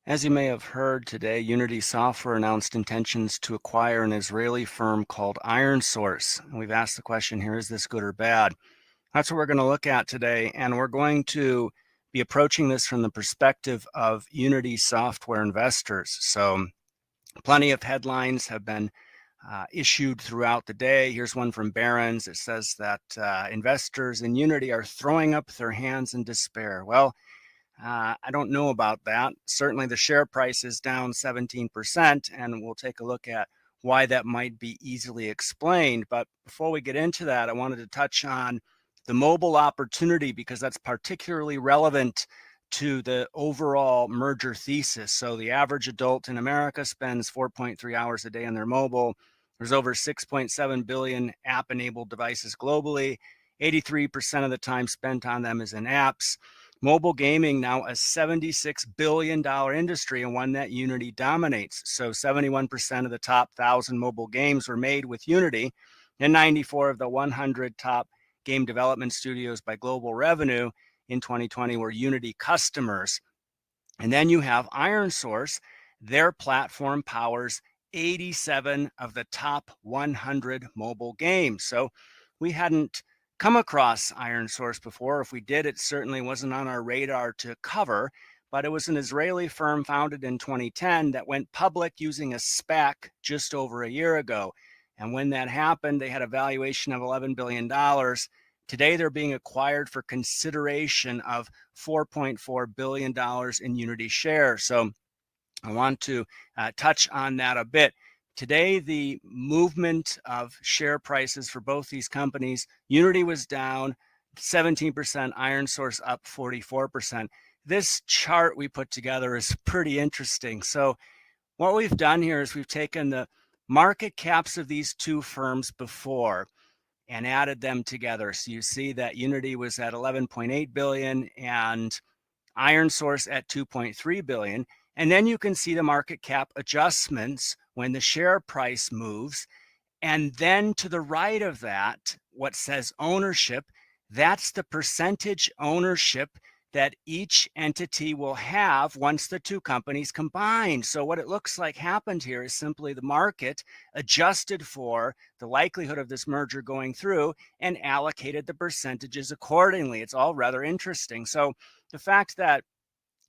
As you may have heard today, Unity Software announced intentions to acquire an Israeli firm called ironSource. And we've asked the question here, is this good or bad? That's what we're going to look at today. And we're going to be approaching this from the perspective of Unity software investors. So plenty of headlines have been issued throughout the day. Here's one from Barron's. It says that investors in Unity are throwing up their hands in despair. Well, I don't know about that. Certainly the share price is down 17%, and we'll take a look at why that might be easily explained. But before we get into that, I wanted to touch on the mobile opportunity because that's particularly relevant to the overall merger thesis. So the average adult in America spends 4.3 hours a day on their mobile. There's over 6.7 billion app-enabled devices globally. 83% of the time spent on them is in apps. Mobile gaming now a $76 billion industry and one that Unity dominates. So 71% of the top 1,000 mobile games were made with Unity, and 94 of the 100 top game development studios by global revenue in 2020 were Unity customers. And then you have ironSource. Their platform powers 87 of the top 100 mobile games. So we hadn't come across ironSource before. If we did, it certainly wasn't on our radar to cover, but it was an Israeli firm founded in 2010 that went public using a SPAC just over a year ago. And when that happened, they had a valuation of $11 billion. Today, they're being acquired for consideration of $4.4 billion in Unity shares. So I want to touch on that a bit. Today, the movement of share prices for both these companies, Unity was down 17%, ironSource up 44%. This chart we put together is pretty interesting. So what we've done here is we've taken the market caps of these two firms before and added them together. So you see that Unity was at 11.8 billion and ironSource at 2.3 billion. And then you can see the market cap adjustments when the share price moves. And then to the right of that, what says ownership, that's the percentage ownership that each entity will have once the two companies combine. So what it looks like happened here is simply the market adjusted for the likelihood of this merger going through and allocated the percentages accordingly. It's all rather interesting. So the fact that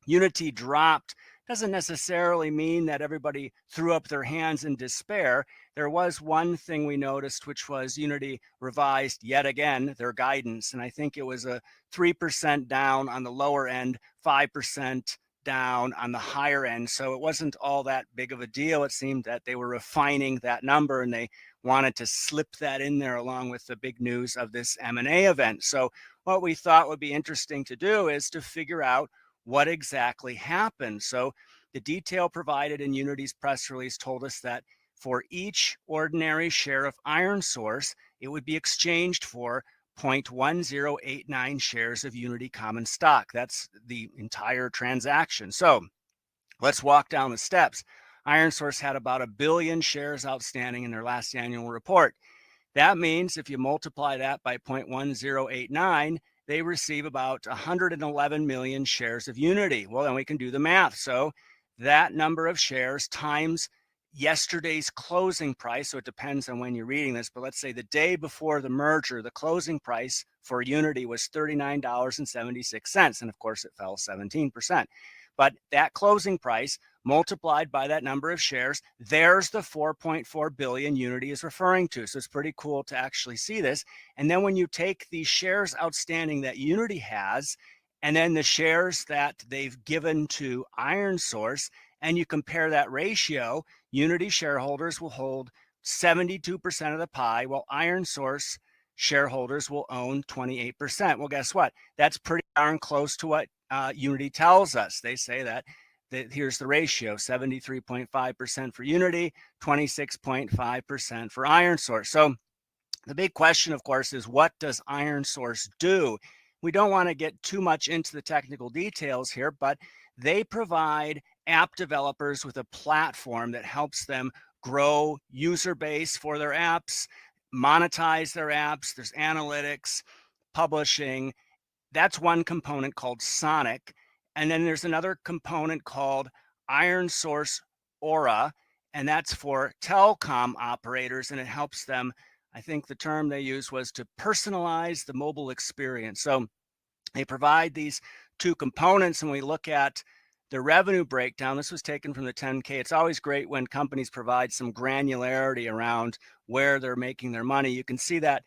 Unity dropped doesn't necessarily mean that everybody threw up their hands in despair. There was one thing we noticed, which was Unity revised yet again their guidance. And I think it was a 3% down on the lower end, 5% down on the higher end. So it wasn't all that big of a deal. It seemed that they were refining that number and they wanted to slip that in there along with the big news of this M&A event. So what we thought would be interesting to do is to figure out what exactly happened. So the detail provided in Unity's press release told us that for each ordinary share of ironSource, it would be exchanged for 0.1089 shares of Unity common stock. That's the entire transaction. So let's walk down the steps. ironSource had about 1 billion shares outstanding in their last annual report. That means if you multiply that by 0.1089, they receive about 111 million shares of Unity. Well, then we can do the math. So that number of shares times yesterday's closing price, so it depends on when you're reading this, but let's say the day before the merger, the closing price for Unity was $39.76, and of course it fell 17%. But that closing price multiplied by that number of shares, there's the 4.4 billion Unity is referring to. So it's pretty cool to actually see this. And then when you take the shares outstanding that Unity has, and then the shares that they've given to ironSource, and you compare that ratio, Unity shareholders will hold 72% of the pie, while ironSource shareholders will own 28%. Well, guess what? That's pretty darn close to what Unity tells us. They say that here's the ratio, 73.5% for Unity, 26.5% for ironSource. So the big question, of course, is what does ironSource do? We don't want to get too much into the technical details here, but they provide app developers with a platform that helps them grow user base for their apps, monetize their apps. There's analytics, publishing. That's one component called Sonic. And then there's another component called ironSource Aura, and that's for telecom operators, and it helps them, I think the term they used was to personalize the mobile experience. So they provide these two components, and we look at the revenue breakdown. This was taken from the 10K. It's always great when companies provide some granularity around where they're making their money. You can see that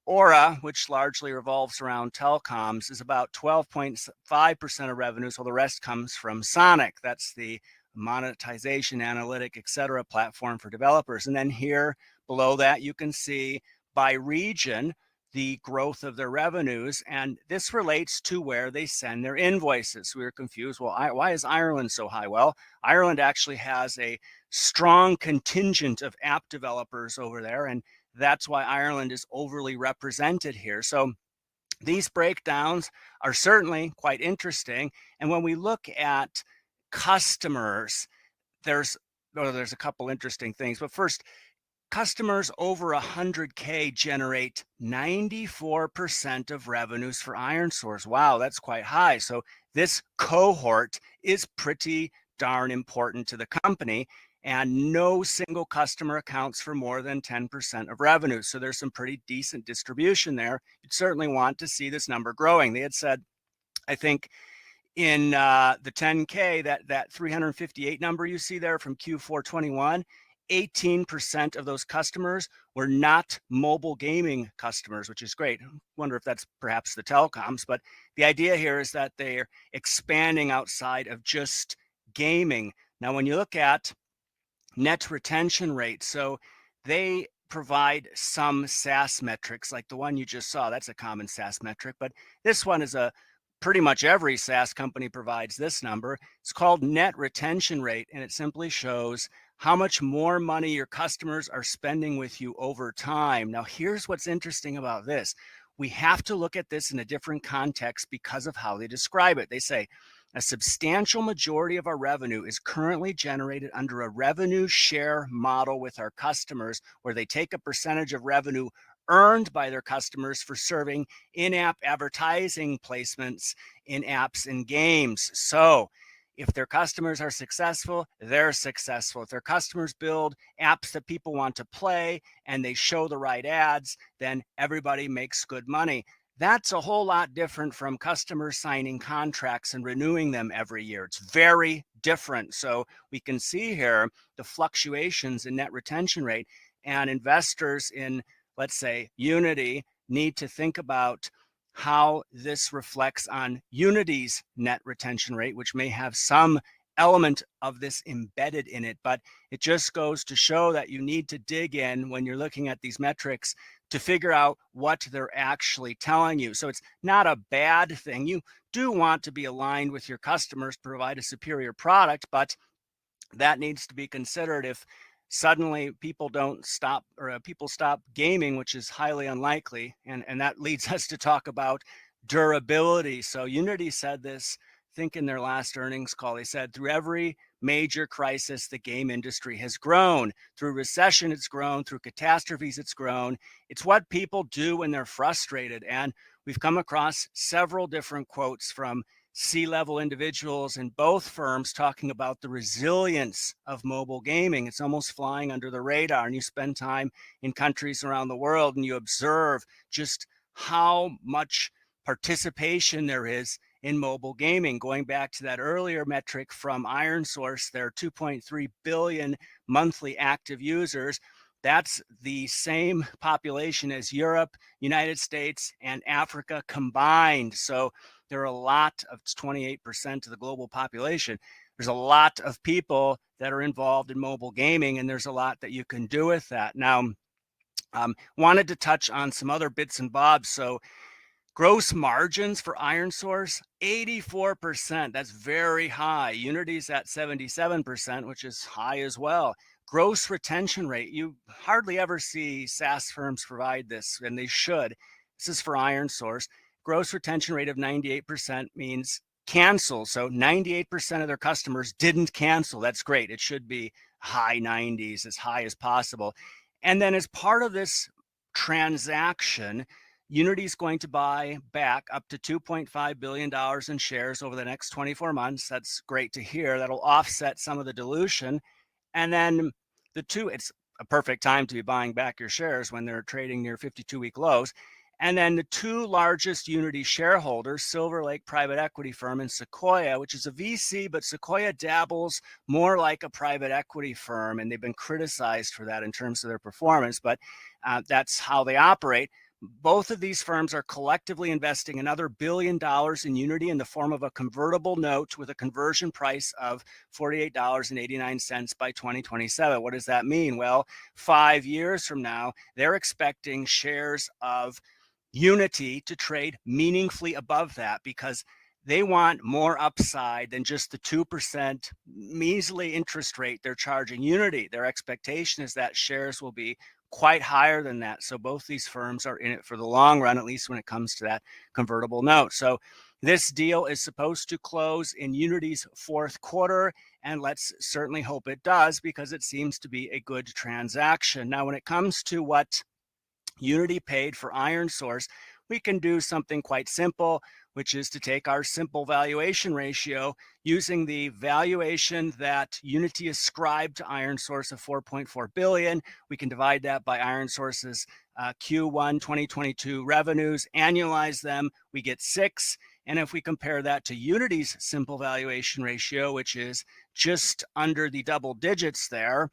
Aura, which largely revolves around telecoms, is about 12.5% of revenues, while the rest comes from Sonic. That's the monetization, analytic, etc. platform for developers. And then here below that, you can see by region the growth of their revenues, and this relates to where they send their invoices. We were confused. Well, why is Ireland so high? Well, Ireland actually has a strong contingent of app developers over there, and that's why Ireland is overly represented here. So these breakdowns are certainly quite interesting. And when we look at customers, there's a couple interesting things. But first, customers over 100K generate 94% of revenues for ironSource. Wow, that's quite high. So this cohort is pretty darn important to the company, and no single customer accounts for more than 10% of revenue. So there's some pretty decent distribution there. You'd certainly want to see this number growing. They had said, I think, in the 10K, that 358 number you see there from Q4 21, 18% of those customers were not mobile gaming customers, which is great. I wonder if that's perhaps the telecoms, but the idea here is that they're expanding outside of just gaming. Now, when you look at net retention rate, so they provide some SaaS metrics like the one you just saw. That's a common SaaS metric, but this one is pretty much every SaaS company provides this number. It's called net retention rate, and it simply shows how much more money your customers are spending with you over time. Now, here's what's interesting about this. We have to look at this in a different context because of how they describe it. They say, a substantial majority of our revenue is currently generated under a revenue share model with our customers, where they take a percentage of revenue earned by their customers for serving in-app advertising placements in apps and games. So if their customers are successful, they're successful. If their customers build apps that people want to play and they show the right ads, then everybody makes good money. That's a whole lot different from customers signing contracts and renewing them every year. It's very different. So we can see here the fluctuations in net retention rate, and investors in, let's say, Unity need to think about how this reflects on Unity's net retention rate, which may have some element of this embedded in it. But it just goes to show that you need to dig in when you're looking at these metrics to figure out what they're actually telling you. So it's not a bad thing. You do want to be aligned with your customers, provide a superior product, but that needs to be considered if suddenly people stop gaming, which is highly unlikely. And that leads us to talk about durability. So Unity said this, I think in their last earnings call. They said, through every major crisis, the game industry has grown. Through recession, it's grown. Through catastrophes, it's grown. It's what people do when they're frustrated. And we've come across several different quotes from C-level individuals in both firms talking about the resilience of mobile gaming. It's almost flying under the radar, and you spend time in countries around the world and you observe just how much participation there is in mobile gaming. Going back to that earlier metric from ironSource, there are 2.3 billion monthly active users. That's the same population as Europe, United States, and Africa combined. So there are a lot of, it's 28% of the global population. There's a lot of people that are involved in mobile gaming, and there's a lot that you can do with that. Now, wanted to touch on some other bits and bobs. So gross margins for ironSource, 84%. That's very high. Unity's at 77%, which is high as well. Gross retention rate, you hardly ever see SaaS firms provide this, and they should. This is for ironSource. Gross retention rate of 98% means cancel. So 98% of their customers didn't cancel. That's great. It should be high 90s, as high as possible. And then as part of this transaction, Unity is going to buy back up to $2.5 billion in shares over the next 24 months. That's great to hear. That'll offset some of the dilution. And then it's a perfect time to be buying back your shares when they're trading near 52-week lows. And then the two largest Unity shareholders, Silver Lake private equity firm and Sequoia, which is a VC, but Sequoia dabbles more like a private equity firm, and they've been criticized for that in terms of their performance, but that's how they operate. Both of these firms are collectively investing another $1 billion in Unity in the form of a convertible note with a conversion price of $48.89 by 2027. What does that mean? Well, 5 years from now, they're expecting shares of Unity to trade meaningfully above that because they want more upside than just the 2% measly interest rate they're charging Unity. Their expectation is that shares will be quite higher than that. So both these firms are in it for the long run, at least when it comes to that convertible note. So this deal is supposed to close in Unity's fourth quarter, and let's certainly hope it does because it seems to be a good transaction. Now, when it comes to what Unity paid for ironSource, we can do something quite simple, which is to take our simple valuation ratio using the valuation that Unity ascribed to ironSource of $4.4 billion. We can divide that by ironSource's Q1 2022 revenues, annualize them, we get 6. And if we compare that to Unity's simple valuation ratio, which is just under the double digits there,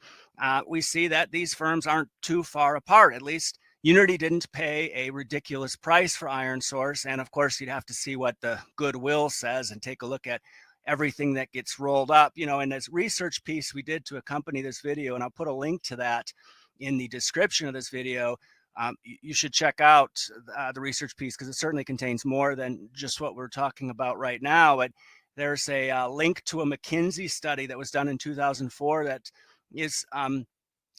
we see that these firms aren't too far apart. At least Unity didn't pay a ridiculous price for ironSource. And of course, you'd have to see what the goodwill says and take a look at everything that gets rolled up. In this research piece we did to accompany this video, and I'll put a link to that in the description of this video. You should check out the research piece because it certainly contains more than just what we're talking about right now. But there's a link to a McKinsey study that was done in 2004 that is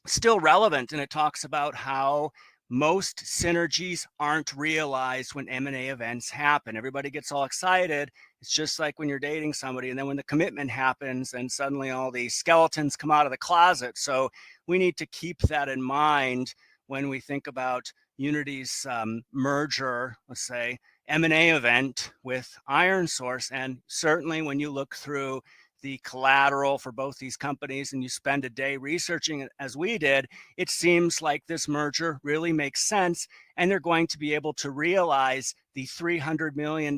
still relevant, and it talks about how most synergies aren't realized when M&A events happen. Everybody gets all excited. It's just like when you're dating somebody, and then when the commitment happens, and suddenly all the skeletons come out of the closet. So we need to keep that in mind when we think about Unity's merger, let's say, M&A event with ironSource. And certainly when you look through the collateral for both these companies and you spend a day researching it as we did, it seems like this merger really makes sense, and they're going to be able to realize the $300 million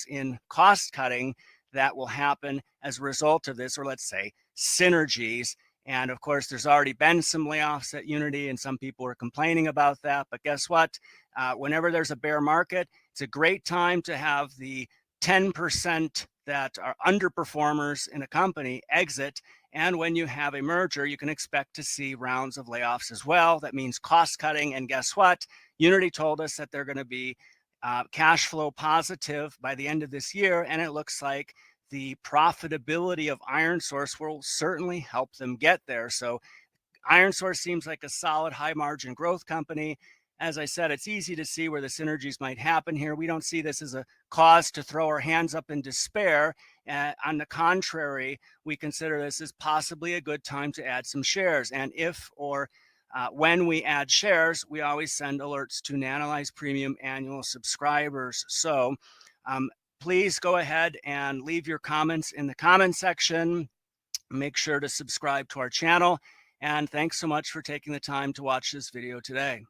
in cost cutting that will happen as a result of this, or let's say synergies. And of course, there's already been some layoffs at Unity, and some people are complaining about that. But guess what? Whenever there's a bear market, it's a great time to have the 10% that are underperformers in a company exit. And when you have a merger, you can expect to see rounds of layoffs as well. That means cost cutting. And guess what? Unity told us that they're going to be cash flow positive by the end of this year. And it looks like the profitability of ironSource will certainly help them get there. So ironSource seems like a solid high margin growth company. As I said, it's easy to see where the synergies might happen here. We don't see this as a cause to throw our hands up in despair. On the contrary, we consider this as possibly a good time to add some shares. And if or when we add shares, we always send alerts to Nanalyze Premium annual subscribers. So please go ahead and leave your comments in the comment section. Make sure to subscribe to our channel. And thanks so much for taking the time to watch this video today.